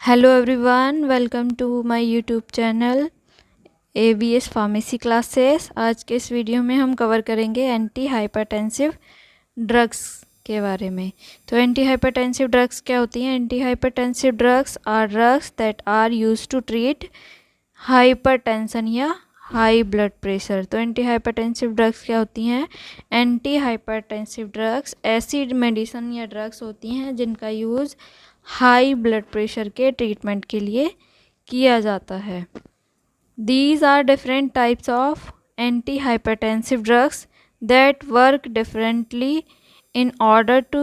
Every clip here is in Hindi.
Hello everyone, welcome to my YouTube channel ABS pharmacy classes. आज के इस वीडियो में हम कवर करेंगे एंटी हाइपरटेंसिव ड्रग्स के बारे में। तो एंटी हाइपरटेंसिव ड्रग्स क्या होती हैं? Anti hypertensive drugs are drugs that are used to treat hypertension या हाई ब्लड प्रेशर। तो एंटी हाइपरटेंसिव ड्रग्स क्या होती हैं? एंटी हाइपरटेंसिव ड्रग्स ऐसी मेडिसिन या ड्रग्स होती हैं जिनका यूज़ हाई ब्लड प्रेशर के ट्रीटमेंट के लिए किया जाता है। These are different types of anti-hypertensive drugs that work differently in order to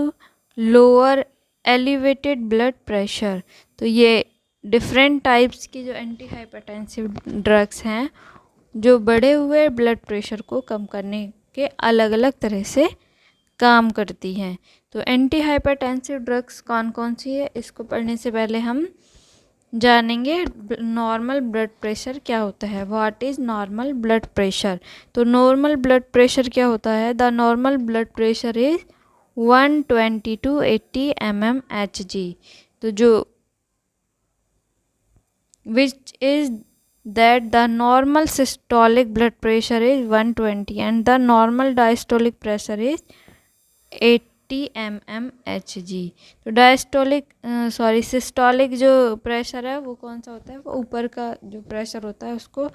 lower elevated blood pressure। तो ये डिफरेंट टाइप्स की जो एंटी हाइपरटेंसिव ड्रग्स हैं जो बढ़े हुए ब्लड प्रेशर को कम करने के अलग अलग तरह से काम करती हैं। तो एंटी हाइपरटेंसिव ड्रग्स कौन कौन सी है, इसको पढ़ने से पहले हम जानेंगे नॉर्मल ब्लड प्रेशर क्या होता है। What is normal blood pressure? तो नॉर्मल ब्लड प्रेशर क्या होता है? The normal blood pressure is 120 to 80 mmHg। तो जो which is that the normal systolic blood pressure is 120 and the normal diastolic pressure is 80 mmHg। तो सिस्टोलिक जो प्रेशर है वो कौन सा होता है? वो ऊपर का जो प्रेशर होता है उसको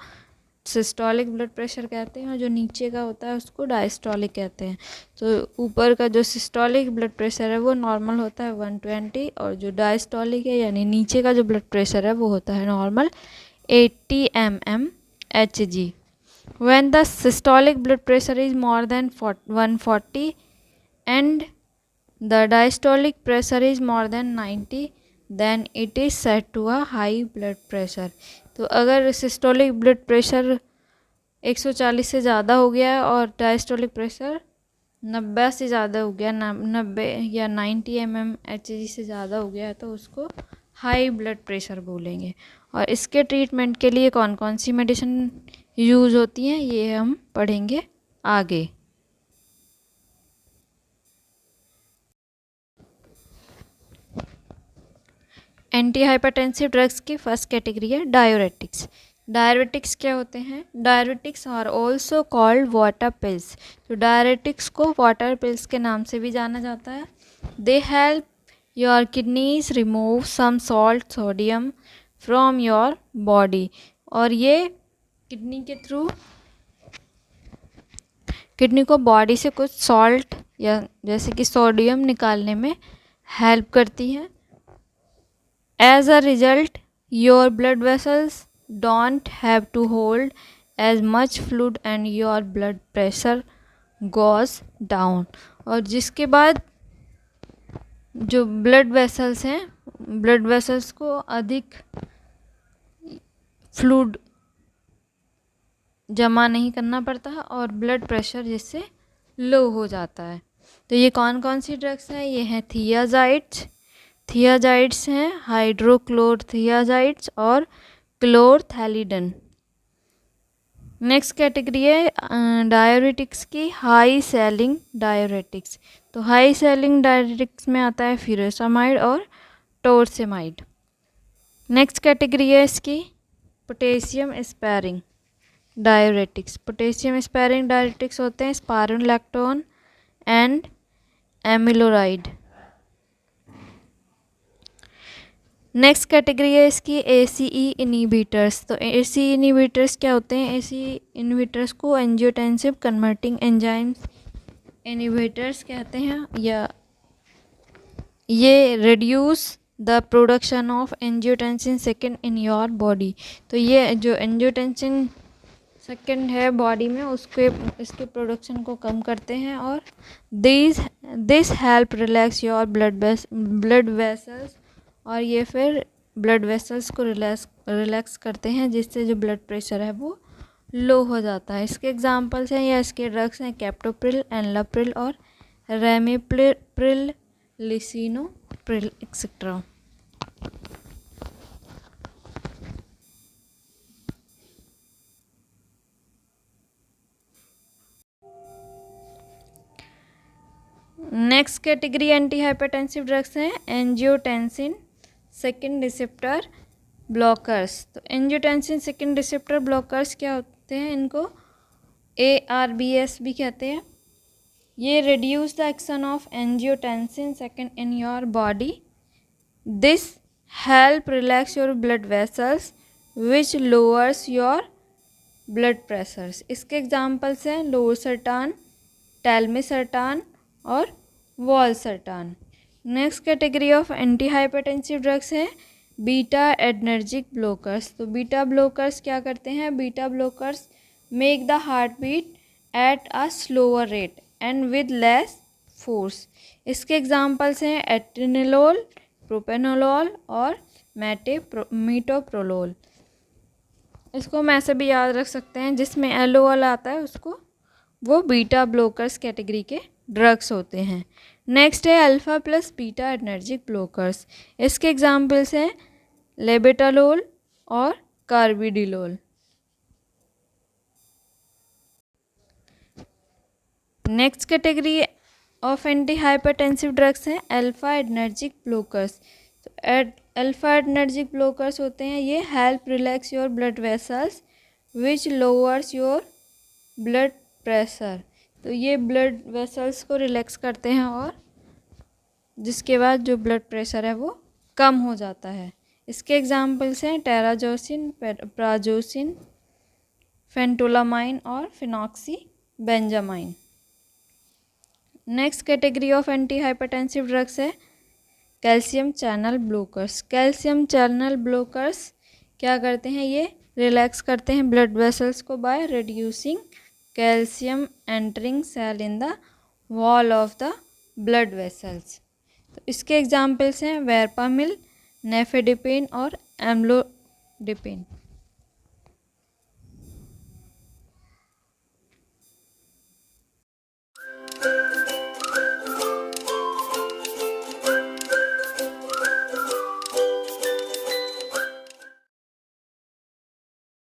सिस्टोलिक ब्लड प्रेशर कहते हैं और जो नीचे का होता है उसको डायस्टोलिक कहते हैं। तो ऊपर का जो सिस्टोलिक ब्लड प्रेशर है वो नॉर्मल होता है 120 और जो डायस्टोलिक है यानी नीचे का जो ब्लड प्रेशर है वो होता है normal 80 mmHg। When the systolic blood pressure is more than 140 and the diastolic pressure is more than 90 then it is set to a high blood pressure। तो अगर सिस्टोलिक ब्लड प्रेशर 140 से ज़्यादा हो गया है और डायस्टोलिक प्रेशर 90 से ज़्यादा हो गया, 90 या 90 mmHg से ज़्यादा हो गया है तो उसको हाई ब्लड प्रेशर बोलेंगे। और इसके ट्रीटमेंट के लिए कौन कौन सी मेडिसिन यूज़ होती हैं ये हम पढ़ेंगे आगे। एंटी हाइपरटेंसिव ड्रग्स की फर्स्ट कैटेगरी है डायरेटिक्स। डायरेटिक्स क्या होते हैं? Diuretics are also called water pills. तो डायरेटिक्स को वाटर पिल्स के नाम से भी जाना जाता है। They help your kidneys remove some salt sodium from your body. और ये किडनी के थ्रू किडनी को बॉडी से कुछ सॉल्ट या जैसे कि सोडियम निकालने में हेल्प करती है। As a result, your blood vessels don't have to hold as much fluid and your blood pressure goes down। और जिसके बाद जो ब्लड वेसल्स हैं, ब्लड वेसल्स को अधिक फ्लूइड जमा नहीं करना पड़ता है और ब्लड प्रेशर जिससे लो हो जाता है। तो ये कौन कौन सी ड्रग्स हैं? ये हैं थियाजाइड्स हैं, हाइड्रोक्लोरथियाजाइड्स और क्लोरथैलिडन। नेक्स्ट कैटेगरी है डायरेटिक्स की, हाई सेलिंग डायरेटिक्स। तो हाई सेलिंग डायरेटिक्स में आता है फ्यूरासामाइड और टोरसेमाइड। नेक्स्ट कैटेगरी है इसकी potassium sparing diuretics. Potassium sparing diuretics होते हैं स्पारोलैक्टोन एंड एमिलोराइड। नेक्स्ट कैटेगरी है इसकी ACE इनहिबिटर्स। तो ACE इनहिबिटर्स क्या होते हैं? ACE इनहिबिटर्स को एंजियोटेंसिव कन्वर्टिंग एंजाइम्स इनहिबिटर्स कहते हैं या ये reduce the production of angiotensin second in your body. तो ये जो एंजियोटेंसिन सेकेंड है बॉडी में इसके प्रोडक्शन को कम करते हैं और this help relax your blood vessels. और ये फिर ब्लड वेसल्स को रिलैक्स करते हैं जिससे जो ब्लड प्रेशर है वो लो हो जाता है। इसके एग्जांपल्स हैं या इसके ड्रग्स हैं कैप्टोप्रिल, एनलाप्रिल और ramipril, lisinopril etcetera. Next category anti hypertensive drugs हैं एंजियोटेंसिन सेकंड रिसेप्टर ब्लॉकर्स। तो एंजियोटेंसिन सेकंड रिसेप्टर ब्लॉकर्स क्या होते हैं, इनको ARBS भी कहते हैं। ये reduce the action of angiotensin second in your body. This help relax your blood vessels which lowers your blood pressures. इसके एग्जाम्पल्स हैं लोरसरटान, टेल्मिसरटान और valsartan. Next category of anti hypertensive drugs हैं बीटा एडर्जिक ब्लोकर्स। तो बीटा ब्लोकर्स क्या करते हैं, beta blockers make the heart beat at a slower rate and with less force. इसके एग्जाम्पल्स हैं एटेनिलोल, प्रोपेनोलोल और मीटोप्रोलोल। इसको हम ऐसे भी याद रख सकते हैं, जिसमें एलोल आता है उसको वो बीटा ब्लोकर्स कैटेगरी के ड्रग्स होते हैं। नेक्स्ट है alpha plus beta adrenergic blockers. इसके एग्जाम्पल्स हैं लेबेटालोल और कार्बिडिलोल। Next category of anti hypertensive drugs हैं अल्फ़ा एडर्जिक ब्लोकर्स। तो अल्फ़ा एडर्जिक ब्लोकर्स होते हैं, ये help relax your blood vessels which lowers your blood pressure. तो ये ब्लड वेसल्स को रिलैक्स करते हैं और जिसके बाद जो ब्लड प्रेशर है वो कम हो जाता है। इसके एग्जाम्पल्स हैं टेराजोसिन, प्राजोसिन, फेंटोलामाइन और phenoxybenzamine. Next category of anti hypertensive drugs है calcium channel blockers. Calcium channel blockers क्या करते हैं, ये रिलैक्स करते हैं ब्लड वेसल्स को by reducing calcium entering cell in the wall of the blood vessels. तो इसके एग्जाम्पल्स हैं वेरपामिल, नेफेडिपिन और एम्लोडिपिन।